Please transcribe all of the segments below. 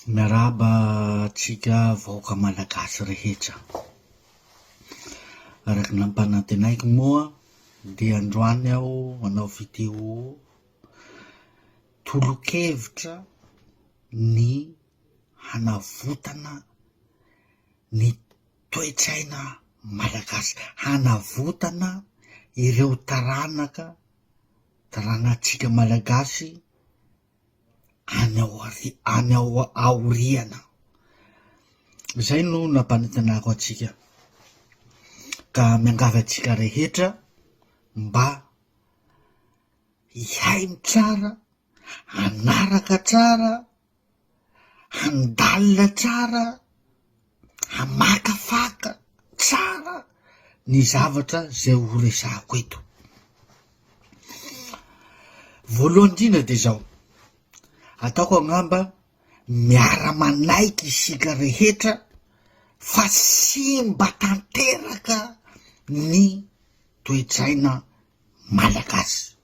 Miarahaba atsika vahoaka malagasy rehetra. Araky nampanantenaiko moa dia androany aho manao video tolo-kevitra ny hanavotana ny toe-tsaina malagasy, hanavotana ireo taranatsika malagasy any aoriana. Zay no nampanantenako atsika, ka miangavy atsika rehetra mba hiaino tsara, hanaraka tsara, handalina tsara, hamakafaka tsara ny zavatra zay ho resahako eto. Voalohany indrindra de zao, ataoko angamba miara-manaiky isika rehetra fa sy mba tanteraka ny toe-tsaina malagasy,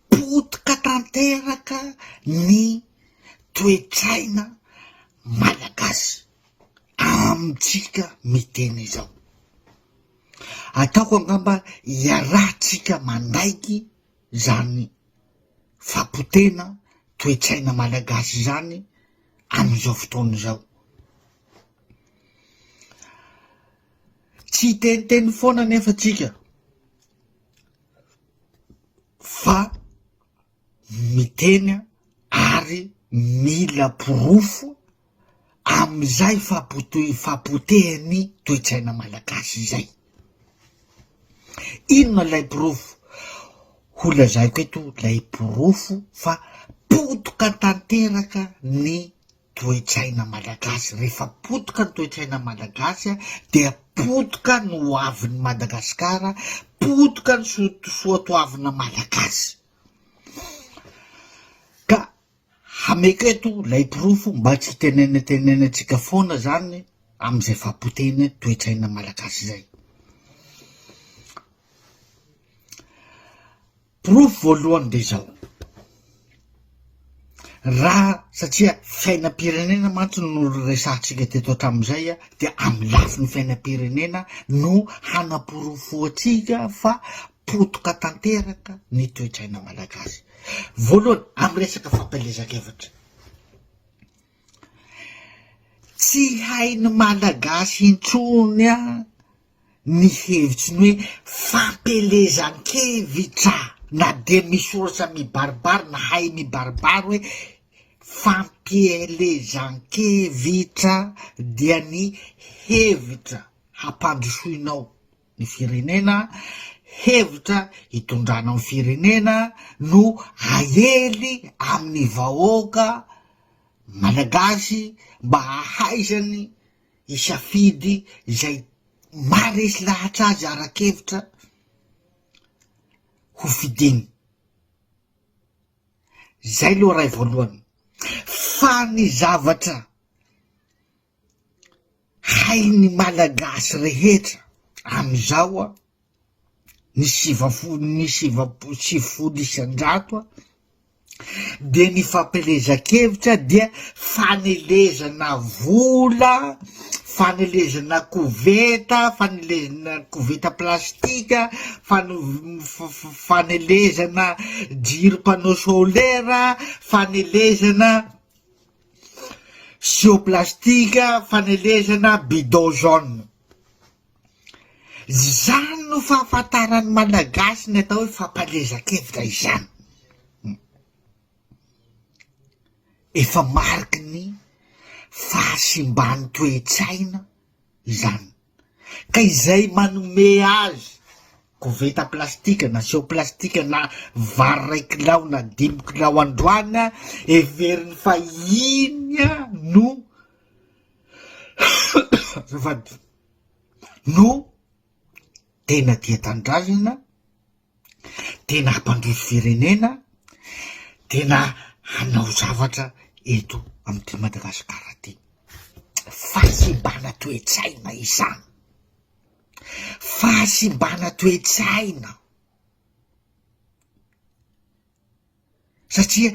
potika tanteraka ny toe-tsaina malagasy amitsika miteny zao. Ataoko angamba iarahtsika manaiky zany fampotena toe-tsaina malagasy zany amizao fotoana zao. Tsy teniteny foana nefa tsika fa miteny ary mila porofo amizay fampotehany toe-tsaina malagasy zay. Inona lay porofo? Ho lazaiko eto lay porofo fa potika tanteraka ny toe-tsaina malagasy. Rehefa potika ny toe-tsaina malagasy dia potika ny hoavin'ny Madagasikara, potika ny soatoavina malagasy. Ka hameko eto lay porofo mba tsy tenenetsika foana zany amizay fampotehany toe-tsaina malagasy zay. Porofo voalohany de zao, raha satria fiainam-pirenena mantsy no resahatsika teto hatramizay dia amy lafin'ny fiainam-pirenena no hanaporofoatsika fa potika tanteraka ny toe-tsaina malagasy. Voalohany amy resaka fampelezan-kevitra, tsy hainy malagasy intsony ny hevitsiny hoe fampelezan-kevitra, na de misoratra mibaribary na hay mibaribary hoe fampielezan-kevitra dia ny hevitra hampandrosoinao ny firenena, hevitra hitondranao ny firenena no haely amin'ny vahoaka malagasy mba hahaizany isafidy zay maharesy lahatra azy arakevitra ho fidiny. Zay lo ray voalohany. Fa ny zavatra hainy malagasy rehetra amizao ny sivifolo isan-jato de ny fampelezan-kevitra dia fanelezana vola, fanelezana koveta, fanelezana koveta plastika, fanelezana jiro panneau solaire, fanelezana sio plastika, fanelezana bidon jaune. Zany no fahafantarany malagasy ny atao hoe fampalezan-kevitra izany. Efa mariky ny fahasimbany toe-tsaina izany. Ka izay manome azy koveta plastika na sio plastika na vary 1 kilao na 5 kilao androany everiny fa iny no no tena tia tandrazana, tena hampandroso firenena, tena hanao zavatra eto amty Madagasikara ty. Fahasimbana toe-tsaina izany, fahasimbana toe-tsaina. Satria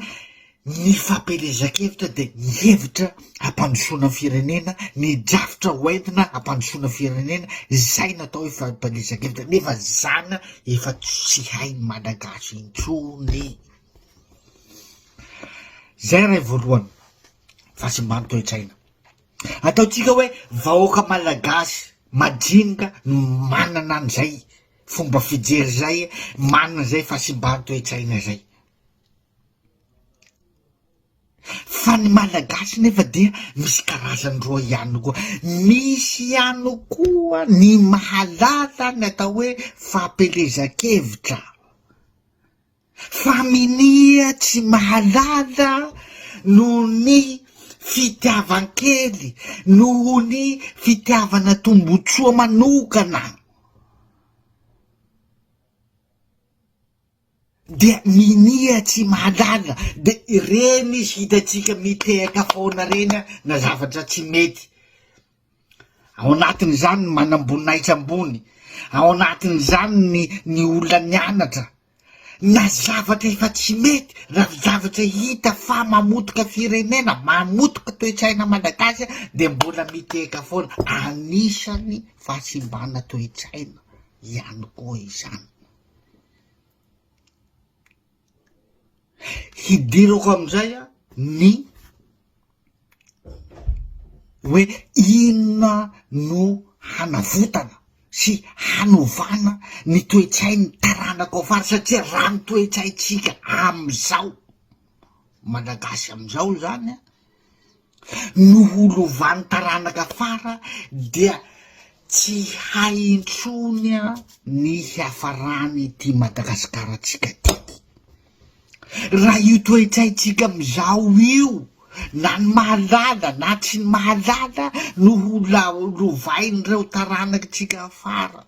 ny fampelezan-kevitra de ny hevitra ampandrosoana firenena, ny drafitra hoentina ampandrosoana firenena, zay natao hoe fampelezan-kevitra, nefa zany efa tsy hainy malagasy intsony. Zay ray voalohany fahasimbany toe-tsaina. Ataotsika hoe vahoaka malagasy majinika no manana an'izay fomba fijery zay, manana zay fahasimbany toe-tsaina zay. Fa ny malagasy nefa dia misy karazany roa ihany koa. Misy ihany koa ny mahalala ny atao hoe fampelezan-kevitra. Fa minia tsy mahalala noho ny fitiavan-kely, noho ny fitiavana tombotsoa manokana. De minia tsy mahalala, de ireny izy hitatsika mitehaka foana reny na zavatra tsy mety. Ao anatin'izany ny manam-boninahitra ambony, ao anatin'izany ny olona nianatra, na zavatra efa tsy mety, raha zavatra hita fa mamotoka firenena, mamotoka toe-tsaina malagasy de mbola mitehaka foana. Anisany fahasimbana toe-tsaina ihany koa izany. Hidirako amizay ny hoe inona no hanavotana sy hanovana ny toe-tsainy taranaka ao afara, satria raha ny toe-tsaitsika amizao malagasy amizao zany no holovany taranaka afara, dia tsy hay intsony ny hiafarany ty Madagasikara tsika ty. Raha io toe-tsaitsika amizao io na ny mahalala na tsy ny mahalala no holovain'ireo taranakitsika afara,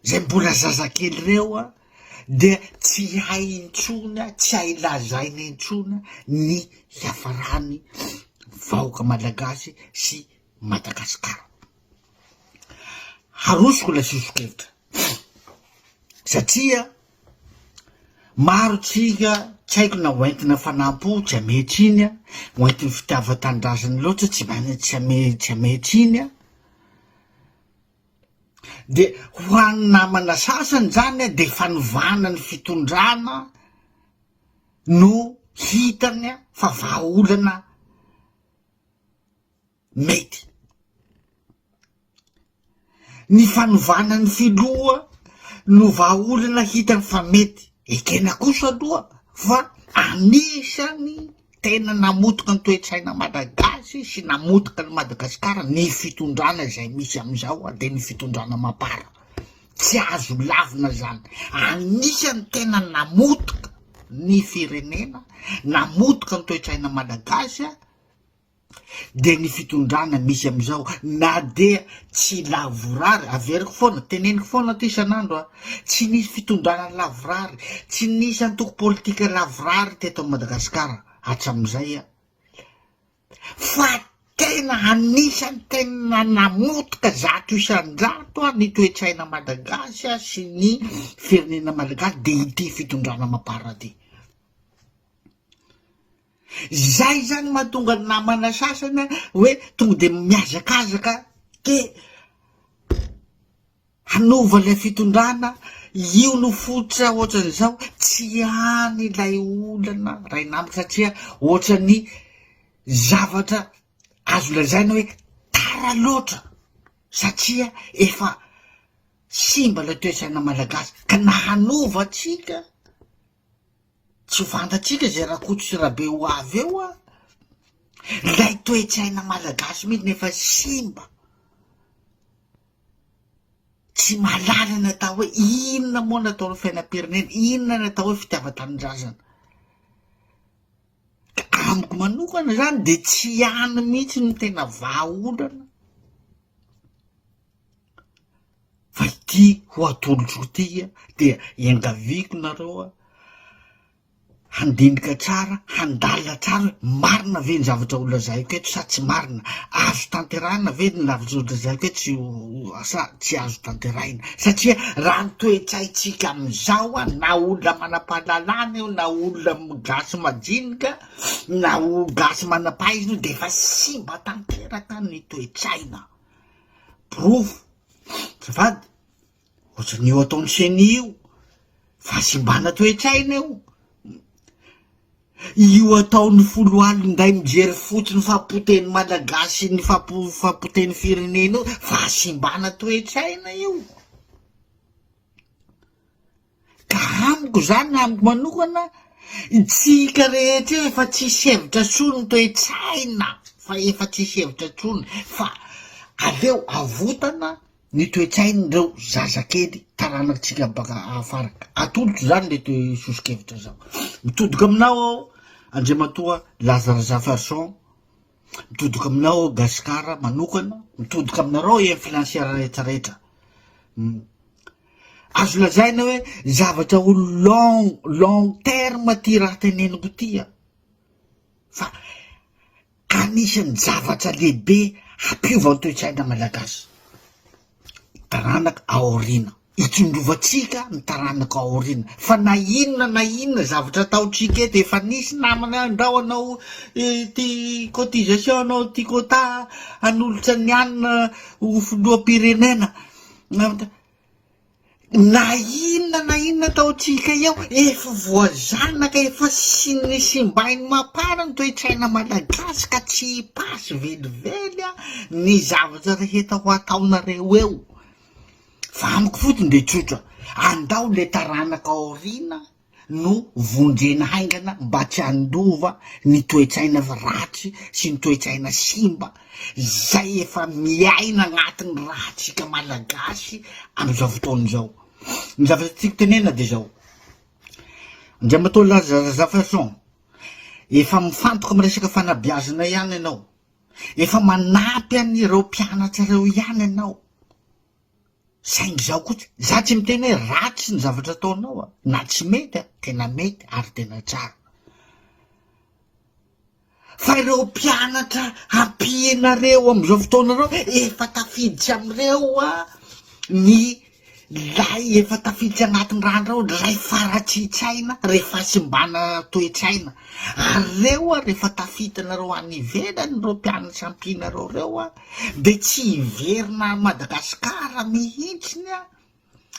zay mbola zazakely reo de tsy hay intsony, tsy hay lazaina intsony ny hiafarany vahoaka malagasy sy Madagasikara. Harosoko la sosokevitra satria maro tsika tsy haiko na hoentina fanampo tsy ametry iny, hoentin'ny fitiava-tanindrazany loatra tsy ametry iny, de ho an'ny namana sasany zany de fanovana ny fitondrana no hitany fa vahaolana mety. Ny fanovana ny filoha no vahaolana hitany fa mety. Ekena kosa aloha fa anisany tena namotoka ny toe-tsaina malagasy sy namotoka ny Madagasikara ny fitondrana izay misy amizao, de ny fitondrana mapara. Tsy azo lavina zany. Anisany tena namotoka ny firenena, namotoka ny toe-tsaina malagasy, de ny fitondrana misy amizao, na de tsy lavorary. Averiko foana, teneniko foana ty isan'andro tsy nisy fitondrana lavorary, tsy nisy antoko politika lavorary teto Madagasikara hatramizay fa tena anisany tena namotoka zato isan-jato ny toe-tsaina malagasy sy ny firenena malagasy de ity fitondrana mapara ty. Zay zany mahatonga ny namana sasany hoe tonga de miazakazaka ke hanova le fitondrana io no fototra ohatran'izao tsy any ilay olana ray namako, satria ohatran'ny zavatra azo lazaina hoe tara loatra, satria efa simba le toe-tsaina malagasy ka na hanova atsika tsy fantatsika zay rakoto sy rabe ho avy eo lay toe-tsaina malagasy mihitsy nefa simba, tsy mahalala ny atao hoe inona moa natao ny fiainam-pirenena, inona ny atao hoe fitiava-tanindrazana. Ka amiko manokana zany de tsy any mihitsy ny tena vahaolana fa ity ho atolotro ty dia iangaviko nareo handindrika tsara, handalina tsara, marina ve ny zavatra olazaiko eto sa tsy marina, azo tanterahina ve ny lavitra olazaiko eto sa tsy azo tanterahina, satria raha ny toe-tsaitsika amizao na olona manam-pahalalana io, na olona gasy majinika, na gasy manam-pahaizina io, de efa simba tanteraka ny toe-tsaina. Pirofo zafady ohatrany io ataony seny io, fahasimbana toe-tsaina io ataon'ny folo alindray mijery fotsiny fampoteny malagasy ny fampoteny firenena io, fahasimbana toe-tsaina io. Ka amiko zany, amiko manokana, tsika rehetra io efa tsisy hevitra tsony toe-tsaina, fa efa tsisy hevitra tsony, fa aleo avotana ny toe-tsaina reo zazakely taranakitsika baka afaraka. Atolotra zany le toe sosokevitra zao. Mitodika aminao aho Andriamatoa Lazare Jefferson, mitodika aminao aho Gasikara manokana, mitodika aminareo influencieur rehetrarehetra. Azo lazaina hoe zavatra ho long terme ty raha teneniko ty, fa anisan'ny zavatra lehibe hampiova ny toe-tsaina malagasy. Taranaka aorina, itsondrovatsika ny taranaka aorina, fa na inona zavatra ataotsika eto, efa nisy namana andrao anao ty cotisation, anao ty quota anolotra ny anina ho filoham-pirenena, na inona ataotsika eo, efa voazanaka, efa simbainy mapara ny toe-tsaina malagasy, ka tsy pasy velively ny zavatra rehetra ho ataonareo eo. Fa amiko fotiny de tsotra, andao le taranaka aorina no vonjena haingana mba tsy handova ny toe-tsaina ratsy sy ny toe-tsaina simba zay efa miaina agnatin'ny rahatsika malagasy am'izao fotoana zao. Ny zavatra tiako tenena de zao: Andriamatoa Lazare Jefferson, efa mifantoka amy resaka fanabeazana ihany ianao, efa manampy an'ireo mpianatra reo ihany ianao. Saingy zao kotsy, za tsy miteny hoe ratsy ny zavatra ataonao, na tsy mety, tena mety ary tena tsara. Fa ireo mpianatra ampianareo am'izao fotoanareo, efa tafiditsy am'ireo ny lay efa tafiditsy agnatin'ny randrao, lay faratsy-tsaina, rehefa simbana toe-tsaina. Ary reo rehefa tafitanareo any ivelany reo mpianatra ampinareo reo de tsy iverina Madagasikara mihitsiny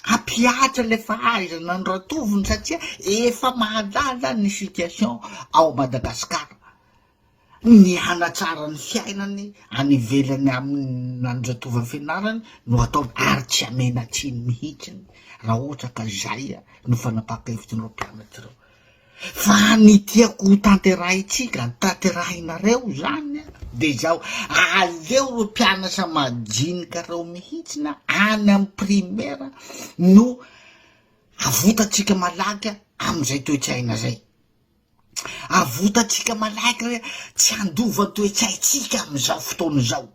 hampiatra le fahaizana ny ratoviny, satria efa mahalala ny situation ao Madagasikara. Ny hanatsara ny fiainany any ivelany amin'andratova fianarany no ataony, ary tsy amena tsiny mihitsiny raha ohatra ka zay no fanapakevitsin'ireo mpianatra reo. Fa ny tiako tanterahintsika, tanterahinareo zany de zao: aleo reo mpianatra majinika reo mihitsiny any amy primaire no avotatsika malaky am'izay toe-tsaina zay. Avotatsika malaky hoe tsy handova toe-tsaitsika am'izao fotoana zao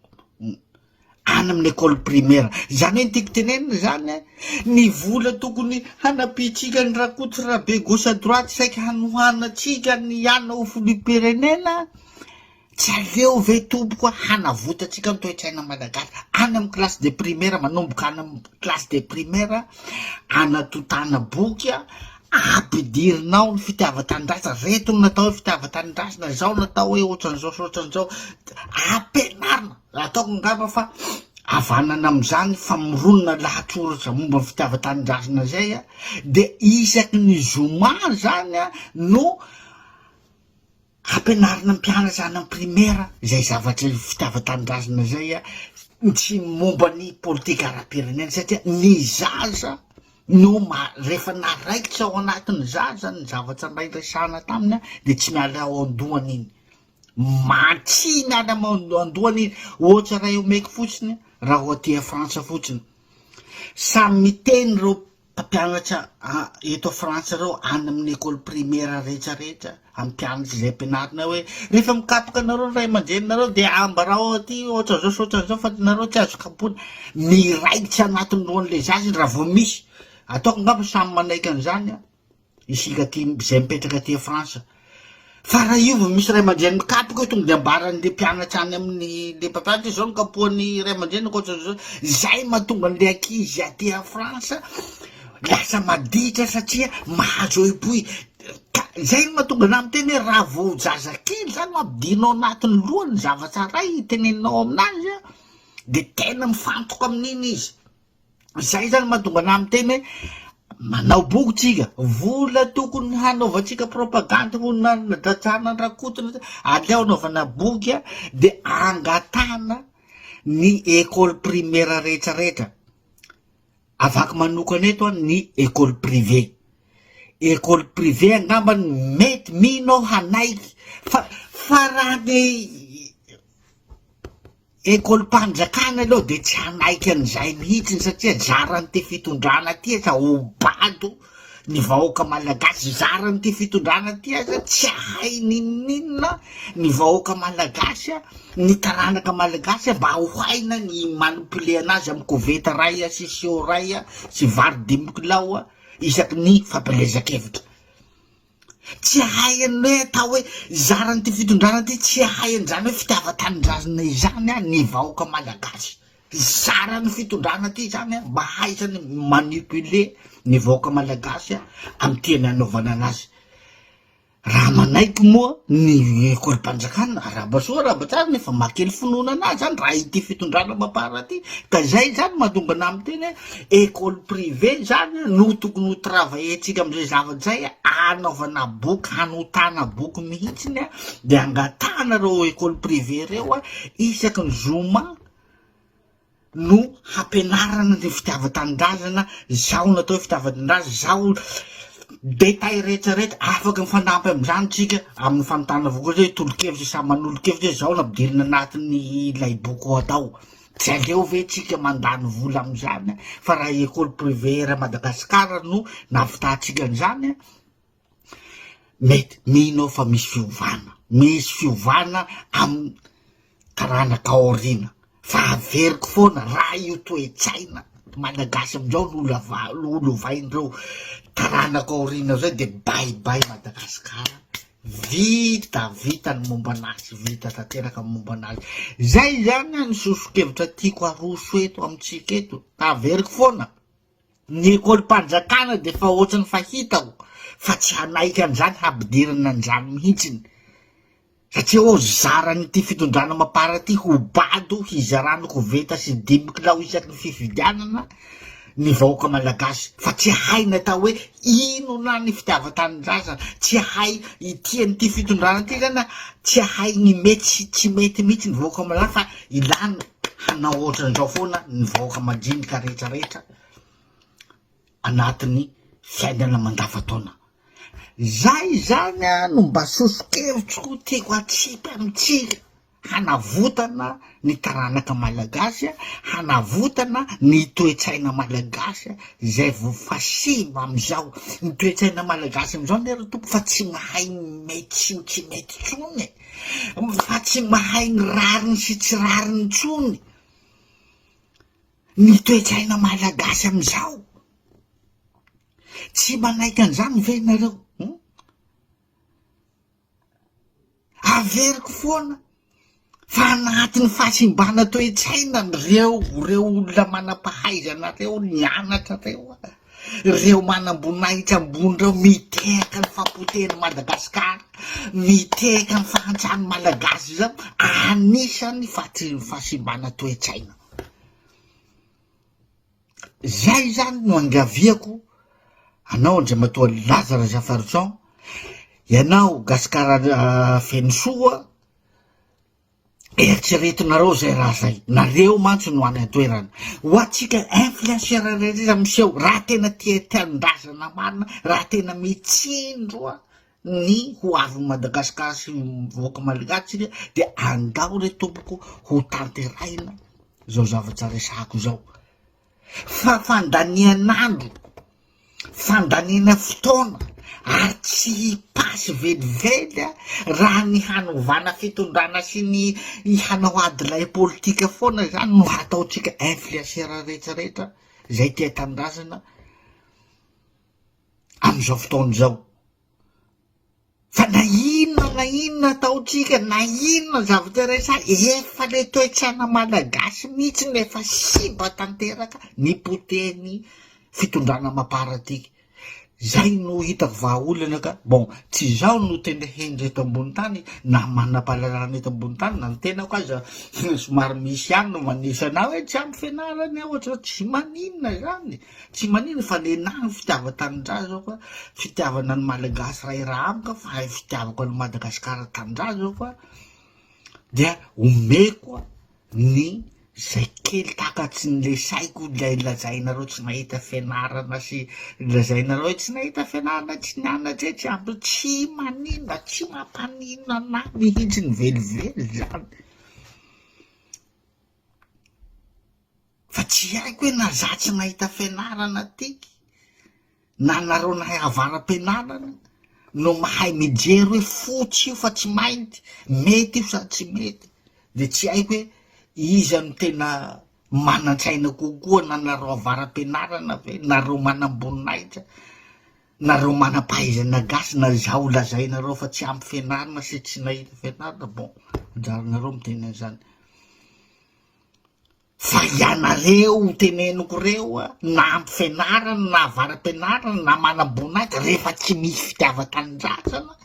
any amin'ny école primaire. Zany hoe tiako tenenina zany, ny vola tokony hanapitsika ny rakotsy rabe gauche à droite saiky hanohanatsika ny anina ho filoham-pirenena, tsy aleo ve tompoko hanavotatsika ny toe-tsaina malagasy any amy classe de primaire, manomboka any amy classe de primaire, anatotana boky, ampidirinao ny fitiava-tanindrazana, reto no natao hoe fitiava-tanindrazana, zao natao hoe ohatran'izao, ampianarina. Ataoko ngamba fa avanana am'izany famoronana lahatsoratra momba ny fitiava-tanindrazana zay de isaky ny zoma zany no ampianarina mpianatra any amy primaire zay zavatra fitiava-tanindrazana zay, tsy momba ny politika ara-pirenena, satria ny zaza no rehefa naraikitra ao anatin'ny zaza ny zavatra ndrairesana taminy de tsy miala ao andohany iny, tsy miala andohany iny. Ohatra raha eo meky fotsiny, raha ho aty Frantsa fotsiny, samy miteny reo mpianatra eto Frantsa reo any amin'ny école primaire rehetrarehetra, amy mpianatra zay ampianarina hoe rehefa mikapoka anareo ray aman-dreninareo de ambarao aty ohatran'izao fa nareo tsy azo kapoana. Miraikitsy anatin'ny lohan'le zaza raha vao misy. Ataoko ngamba samy manaiky an'izany isika ty zay mipetraka ty Frantsa. Fa raha io misy ray aman-dreny mikapoka hoe tonga de ambarany le mpianatra any amin'ny le mpampianatra zao no kapohan'ny ray aman-dreny koatr'izao, zay mahatonga le ankizy aty a Frantsa lasa maditra satria mahazo epoy. Zay no mahatonga na miteny hoe raha vao zazakely zany mampidinao anatin'ny lohany zavatsaray teneninao aminazy a, de tena mifantoka amin'iny izy. Zay zany mahatonga na miteny hoe manao boky tsika, vola tokony hanaovantsika propaganda ho nadatrana rakotona, aleo anaovana boky a, de angatana ny école primaire rehetrarehetra. Avaky manokana eto ny école privée. École privée angambany mety minao hanaiky fa raha ny école mpanjakana aloha de tsy hanaiky an'izay mihitsiny satria zarany ty fitondrana ty sa obado ny vahoaka malagasy, zarany ty fitondrana ty aza tsy hay ninona ny vahoaka malagasy a, ny taranaka malagasy a, mba ho haina ny manipule anazy amy koveta ray a sy sio ray a sy vary 10 kilao a isaky ny fampilezakevitra. Tsy hainy hoe atao hoe zarany ty fitondrana ty tsy hainy zany hoe fitiavan-tanindrazana izany a ny vahoaka malagasy. Zarany fitondrana ty zany a mba haizany manipule ny vahoaka malagasy a amy tiany anaovana anazy. Raha manaiky moa ny école mpanjakana arabasoa arabatsara nefa makely finoana anazy zany raha ity fitondrana mapara ty, ka zay zany mahatonga na amy teny hoe école privée zany no tokony ho travailler-tsika amizay zavatsy anaovana boky, hanotana boky mihitsiny a, de angatana reo école privée reo a isaky ny zoma no hampianarana ny fitiavan-tanindrazana, zao natao fitiavan-tanindrazana, zao détail rehetrarehetra afaky mifanampy am'izany tsika amin'ny fanontana avao koa hoe tolo-kevitry sa manolo-kevitry hoe zao nampidirina anatiny ilay boky ho atao. Tsy aleo ve tsika mandany vola am'izany fa raha école privée ra Madagasikara no navitatsika an'izany mety minao fa misy fiovana amy taranaka aorina. Fa averiko foana raha io toe-tsaina malagasy amizao olovaindreo taranaka aorina zay de baibay Madagasikara, vita ny momba anazy, vita tanteraka ny momba anazy. Zay zany ny sosokevitra tiako aroso eto amitsika eto, averiko foana ny école mpanjakana de fa ohatrany fahitako fa tsy hanaiky an'izany hampidirana an'izany mihitsiny satria zarany ty fitondrana mapara ty ho bado hizarano koveta sy 10 kilao isaky ny fifidianana ny vahoaka malagasy, fa tsy haina atao hoe inona ny fitiavan-tanindrazana, tsy hay itiany ty fitondrana ty zany tsy hay ny mety sy tsy mety mihitsy ny vahoaka malagasy, fa ilana hanao ohatran'izao foana ny vahoaka majinika rehetrarehetra anatiny fiainana mandavan-taona. Zay zany no mba sosokevitro tiako atsipy amitsika, hanavotana ny taranaka malagasy, hanavotana ny toe-tsaina malagasy, zay vo fasimba amizao. Ny toe-tsaina malagasy amizao nera tompo fa tsy mahay mety sy tsy mety tsony, fa tsy mahay ny rariny sy tsy rariny tsony. Ny toe-tsaina malagasy amizao tsy manaiky an'izany ve nareo? Averiko foana fa anatin'ny fahasimbana toe-tsaina reo olona manam-pahaizana reo, nianatra reo manam-boninahitra ambony reo miteka ny fampoteny Madagasikara, miteka ny fahantrany malagasy zao, anisany fahasimbana toe-tsaina. Zay zany no angaviako anao Andriamatoa Lazare Zafarintson, ianao Gasikara Fenisoa, eritreretinareo zay raha zay, nareo mantsy no any atoerana ho atsika influenceur rehetra miseho, raha tena tia-tanindrazana marina, raha tena mitsindroa ny ho avy Madagasikara sy vahoaka malagasy de andao re tompoko ho tanteraina zao zavatra resako zao. Fa fandanian'andro, fandaniana fotoana ary tsy pasy velively raha ny hanovana fitondrana sy ny hanao adilay politika foana zany no hataotsika influenceur rehetrarehetra zay tia tanindrazana am'izao fotoana zao. Fa na inona ataotsika, na inona zavatra resa, efa le toe-tsaina malagasy mihitsy no efa simba tanteraka nipoteny fitondrana mamparatika. Zay no hitako vahaolana ka. Bon, tsy zao no tena hendry eto ambony tany, na manam-pahalalana eto ambony tany, na ny tenako aza somary misy ihany no manisana hoe tsy ampy fianarana ohatra, tsy maninona zany, tsy maninona fa le na ny fitiava-tanindraza zao ka, fitiavana ny malagasy ray raha amika, fa fitiavako any Madagasikara tanindraza zao ka, dia omeko ny zay kely takatsy ny le saiko lay lazainareo tsy nahita fianarana sy lazainareo hoe tsy nahita fianarana, tsy nianatra hoe tsy ampy, tsy maninona, tsy mampanina na mihitsy ny velively zany. Fa tsy haiko hoe na za tsy nahita fianarana tiky, na nareo nahay avaram-pianarana no mahay mijery hoe fotsy io fa tsy mainty, mety io sa tsy mety, de tsy haiko hoe iza no tena manan-tsaina kokoa, na nareo avaram-pianarana ve, nareo manam-boninahitra, nareo manam-pahaizana gasy, na zaho lazainareo fa tsy ampy fianarana sy tsy nahita fianarana. Bon, anjaranareo miteny an'izany. Fa ianareo teneniko reo a, na ampy fianarana, na avaram-pianarana, na manam-boninahitra, rehefa tsy misy fitiava-tanindrasana,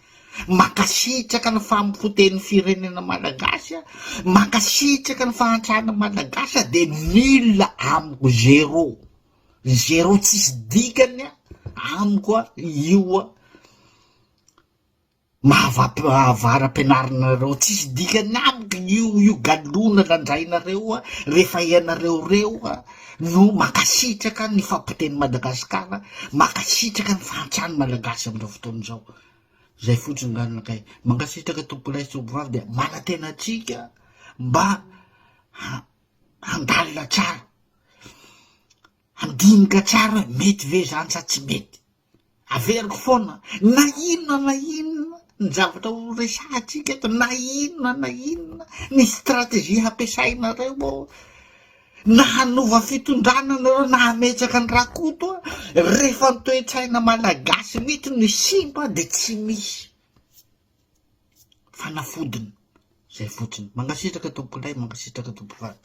mankasitraka ny fampifoteny firenena malagasy a, mankasitraka ny fahantrana malagasy a, de nul amiko zéro, zéro tsisy dikany a amiko a, io a avara-pianaranareo tsisy dikany amiko io galona landrainareo a, rehefa ianareo reo a no mankasitraka ny fampiteny Madagasikara, mankasitraka ny fahantrany malagasy am'izao fotoana zao. Zay fotsiny ganakay, mankasitraka tombolay sy tombovavy de manantena atsika mba handalina tsara, handinika tsara, mety ve zany sa tsy mety, averiko foana, na inona ny zavatra ho resahatsika eto, na inona ny stratégie hampiasainareo na hanova fitondrana nareo, na hametsaka ny rakoto a, rehefa ny toe-tsaina malagasy mihitsy ny simba de tsy misy fanafodiny. Zay fotsiny, mankasitraka tombolay, mankasitraka tompovavy.